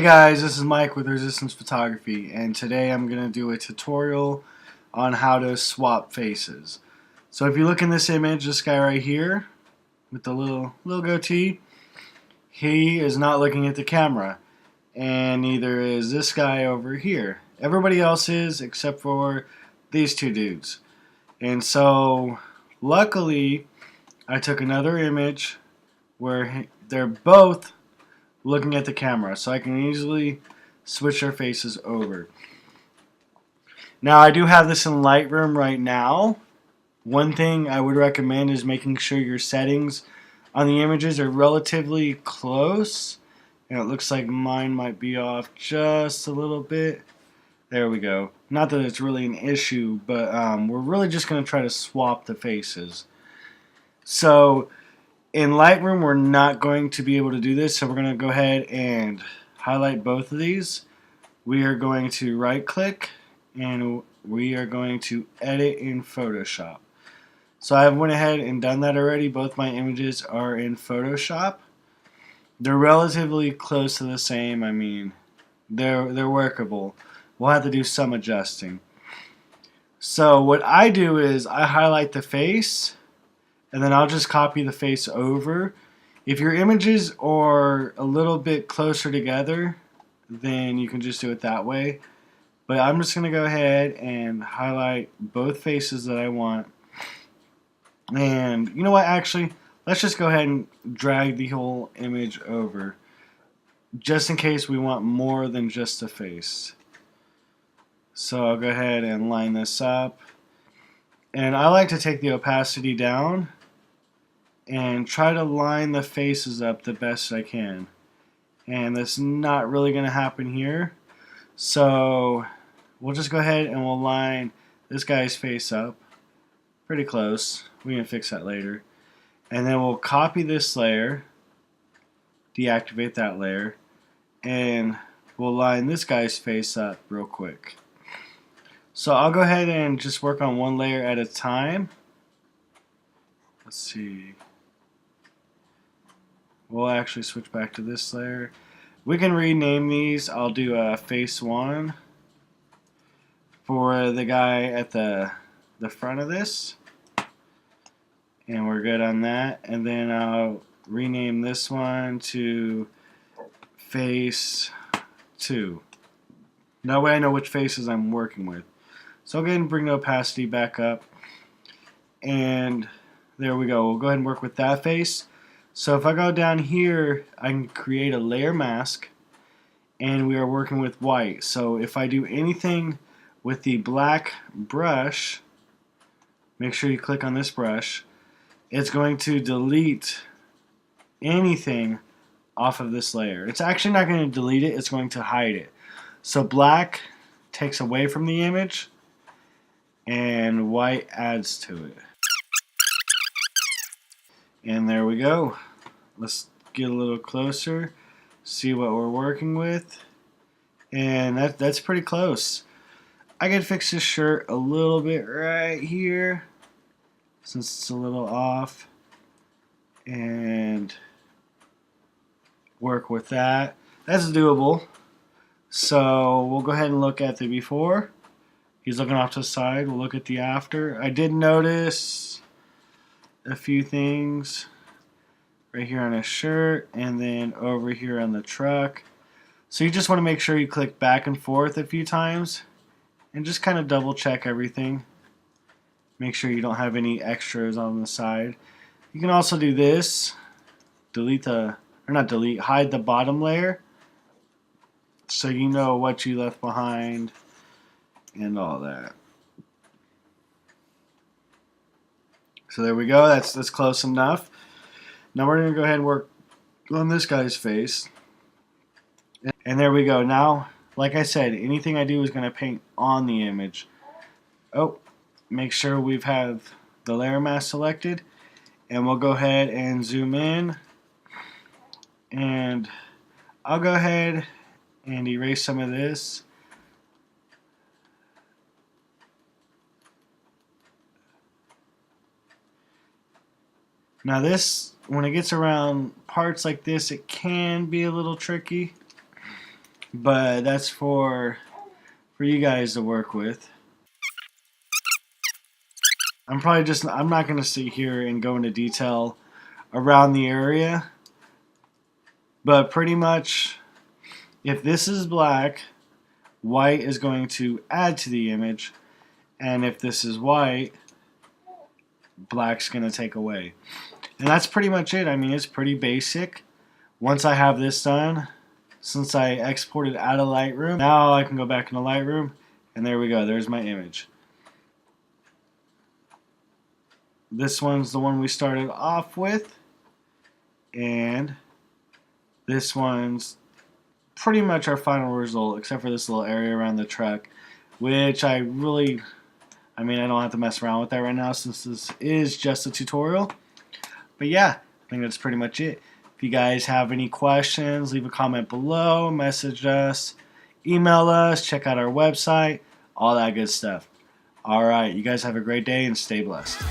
guys, this is Mike with Resistance Photography, and today I'm going to do a tutorial on how to swap faces. So if you look in this image, this guy right here with the little goatee, he is not looking at the camera, and neither is this guy over here. Everybody else is except for these two dudes. And so luckily I took another image where they're both looking at the camera, so I can easily switch their faces over. Now I do have this in Lightroom right now. One thing I would recommend is making sure your settings on the images are relatively close, and it looks like mine might be off just a little bit. There we go. Not that it's really an issue, but we're really just going to try to swap the faces. So in Lightroom, we're not going to be able to do this, so we're going to go ahead and highlight both of these. We are going to right-click, and we are going to edit in Photoshop. So I went ahead and done that already. Both my images are in Photoshop. They're relatively close to the same. I mean, they're workable. We'll have to do some adjusting. So what I do is I highlight the face, and then I'll just copy the face over. If your images are a little bit closer together, then you can just do it that way. But I'm just going to go ahead and highlight both faces that I want. And you know what, actually, let's just go ahead and drag the whole image over, just in case we want more than just a face. So I'll go ahead and line this up. And I like to take the opacity down and try to line the faces up the best I can. And that's not really going to happen here. So we'll just go ahead and we'll line this guy's face up pretty close. We can fix that later. And then we'll copy this layer, deactivate that layer, and we'll line this guy's face up real quick. So I'll go ahead and just work on one layer at a time. Let's see. We'll actually switch back to this layer. We can rename these. I'll do face 1 for the guy at the front of this. And we're good on that. And then I'll rename this one to face 2. That way I know which faces I'm working with. So I'll go ahead and bring the opacity back up. And there we go. We'll go ahead and work with that face. So if I go down here, I can create a layer mask, and we are working with white. So if I do anything with the black brush, make sure you click on this brush, it's going to delete anything off of this layer. It's actually not going to delete it, it's going to hide it. So black takes away from the image, and white adds to it. And there we go. Let's get a little closer, see what we're working with. And that's pretty close. I could fix this shirt a little bit right here, since it's a little off, and work with that. That's doable. So we'll go ahead and look at the before. He's looking off to the side. We'll look at the after. I did notice a few things right here on his shirt, and then over here on the truck. So you just want to make sure you click back and forth a few times and just kind of double check everything. Make sure you don't have any extras on the side. You can also do this, hide the bottom layer, so you know what you left behind and all that. So there we go, that's close enough. Now we're going to go ahead and work on this guy's face. And there we go. Now, like I said, anything I do is going to paint on the image. Oh, make sure we've have the layer mask selected. And we'll go ahead and zoom in. And I'll go ahead and erase some of this. Now this, when it gets around parts like this, it can be a little tricky. but that's for you guys to work with. I'm not going to sit here and go into detail around the area, but pretty much if this is black, white is going to add to the image, and if this is white, black's going to take away. And that's pretty much it. I mean, it's pretty basic. Once I have this done, since I exported out of Lightroom, now I can go back into Lightroom, and there we go. There's my image. This one's the one we started off with, and this one's pretty much our final result, except for this little area around the truck, which I don't have to mess around with that right now since this is just a tutorial. But yeah, I think that's pretty much it. If you guys have any questions, leave a comment below, message us, email us, check out our website, all that good stuff. Alright, you guys have a great day and stay blessed.